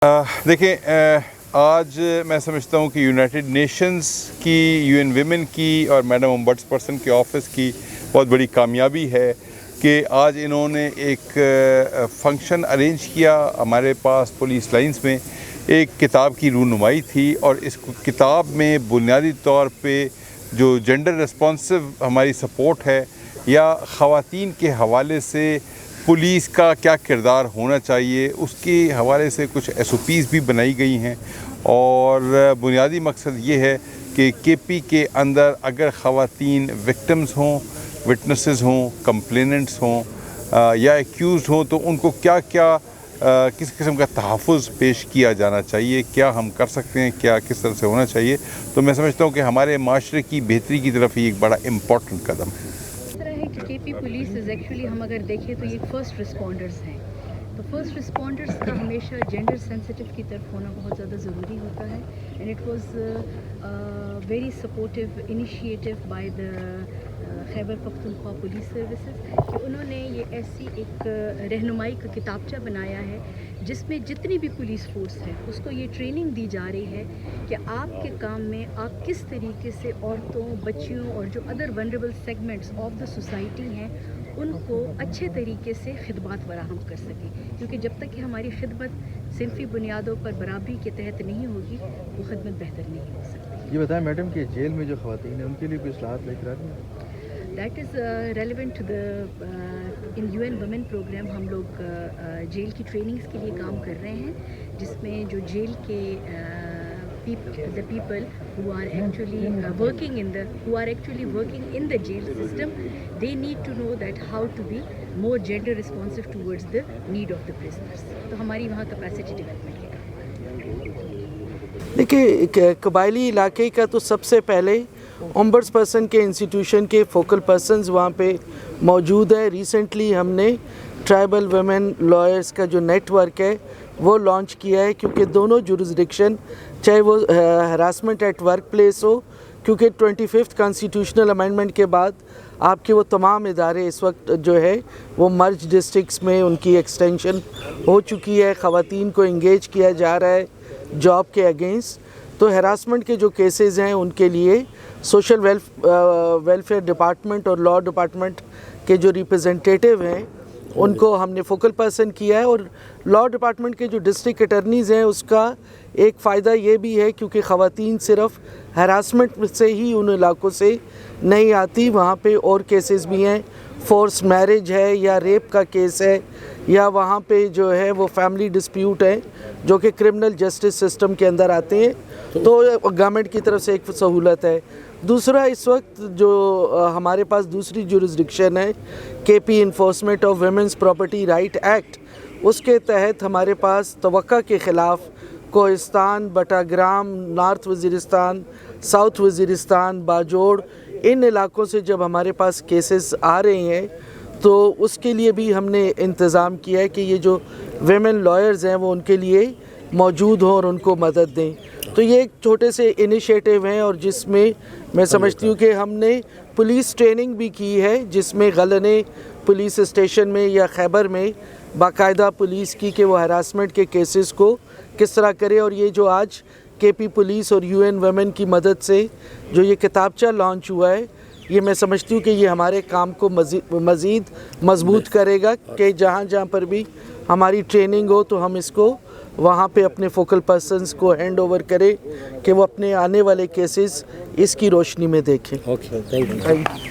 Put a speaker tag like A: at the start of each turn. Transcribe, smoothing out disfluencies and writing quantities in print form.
A: دیکھیں آج میں سمجھتا ہوں کہ یونائٹڈ نیشنز کی UN ویمن کی اور میڈم امبڈس پرسن کے آفس کی بہت بڑی کامیابی ہے کہ آج انہوں نے ایک فنکشن ارینج کیا ہمارے پاس پولیس لائنز میں. ایک کتاب کی رونمائی تھی اور اس کتاب میں بنیادی طور پہ جو جینڈر ریسپانسو ہماری سپورٹ ہے یا خواتین کے حوالے سے پولیس کا کیا کردار ہونا چاہیے اس کے حوالے سے کچھ SOPs بھی بنائی گئی ہیں. اور بنیادی مقصد یہ ہے کہ KP کے اندر اگر خواتین وکٹمز ہوں، وٹنسز ہوں، کمپلیننٹس ہوں یا ایکیوزڈ ہوں تو ان کو کیا کیا کس قسم کا تحفظ پیش کیا جانا چاہیے، کیا ہم کر سکتے ہیں، کیا کس طرح سے ہونا چاہیے. تو میں سمجھتا ہوں کہ ہمارے معاشرے کی بہتری کی طرف یہ ایک بڑا امپورٹنٹ قدم ہے.
B: KP پولیس ایکچولی ہم اگر دیکھیں تو یہ فرسٹ رسپونڈرز ہیں. تو فرسٹ رسپونڈرز کا ہمیشہ جینڈر سینسٹیو کی طرف ہونا بہت زیادہ ضروری ہوتا ہے. And it was very supportive initiative by the Khyber Pakhtunkhwa police services کہ انہوں نے یہ ایسی ایک رہنمائی کا کتابچہ بنایا ہے جس میں جتنی بھی پولیس فورس ہے اس کو یہ ٹریننگ دی جا رہی ہے کہ آپ کے کام میں آپ کس طریقے سے عورتوں، بچیوں اور جو other vulnerable segments of the society ہیں ان کو اچھے طریقے سے خدمات فراہم کر سکیں. کیونکہ جب تک کہ ہماری خدمت صنفی بنیادوں پر برابری کے تحت نہیں ہوگی وہ خدمت بہتر نہیں ہو سکتی.
C: یہ بتائیں میڈم کہ جیل میں جو خواتین ہیں ان کے لیے کوئی اصلاحات لے کر آ رہی ہیں؟
B: That is relevant to the in UN women programme. ہم لوگ جیل کی ٹریننگز کے لیے کام کر رہے ہیں جس میں جو جیل کے the people who are actually working in the jail system, they need to know that how to be more gender responsive towards the need of the prisoners. تو ہماری وہاں کیپیسٹی ڈیولپمنٹ کے کام.
D: دیکھیے قبائلی علاقے کا تو سب سے پہلے امبڈس پرسن کے انسٹیٹیوشن کے فوکل پرسنز وہاں پہ موجود ہے. ریسنٹلی ہم نے ٹرائبل ویمن لائرز کا جو نیٹ ورک ہے وہ لانچ کیا ہے کیونکہ دونوں جورسڈکشن چاہے وہ ہراسمنٹ ایٹ ورک پلیس ہو، کیونکہ 25th کانسٹیٹیوشنل امینڈمنٹ کے بعد آپ کے وہ تمام ادارے اس وقت جو ہے وہ مرج ڈسٹرکٹس میں ان کی ایکسٹینشن ہو چکی ہے. خواتین کو انگیج کیا جا رہا ہے جاب کے اگینسٹ. تو ہراسمنٹ کے جو کیسز ہیں ان کے لیے سوشل ویلفیئر ڈپارٹمنٹ اور لاء ڈپارٹمنٹ کے جو ریپرزنٹیٹیو ہیں ان کو ہم نے فوکل پرسن کیا ہے. اور لاء ڈپارٹمنٹ کے جو ڈسٹرکٹ اٹرنیز ہیں اس کا ایک فائدہ یہ بھی ہے کیونکہ خواتین صرف ہراسمنٹ سے ہی ان علاقوں سے نہیں آتی، وہاں پہ اور کیسز بھی ہیں. فورس میرج ہے یا ریپ کا کیس ہے یا وہاں پہ جو ہے وہ فیملی ڈسپیوٹ ہے جو کہ کرمنل جسٹس سسٹم کے اندر آتے ہیں. تو گورنمنٹ کی طرف سے ایک سہولت ہے. دوسرا اس وقت جو ہمارے پاس دوسری جورسڈکشن ہے KP enforcement of women's property right act, اس کے تحت ہمارے پاس توقع کے خلاف کوہستان، بٹاگرام، نارتھ وزیرستان، ساؤتھ وزیرستان، باجوڑ، ان علاقوں سے جب ہمارے پاس کیسز آ رہے ہیں تو اس کے لیے بھی ہم نے انتظام کیا ہے کہ یہ جو ویمن لائرز ہیں وہ ان کے لیے موجود ہوں اور ان کو مدد دیں. تو یہ ایک چھوٹے سے انیشیٹو ہیں اور جس میں میں سمجھتی ہوں کہ ہم نے پولیس ٹریننگ بھی کی ہے جس میں غلنے پولیس اسٹیشن میں یا خیبر میں باقاعدہ پولیس کی کہ وہ ہراسمنٹ کے کیسز کو کس طرح کرے. اور یہ جو آج KP پولیس اور UN ویمن کی مدد سے جو یہ کتابچہ لانچ ہوا ہے یہ میں سمجھتی ہوں کہ یہ ہمارے کام کو مزید مضبوط کرے گا کہ جہاں جہاں پر بھی ہماری ٹریننگ ہو تو ہم اس کو وہاں پہ اپنے فوکل پرسنز کو ہینڈ اوور کرے کہ وہ اپنے آنے والے کیسز اس کی روشنی میں دیکھیں.
C: Okay, thank you.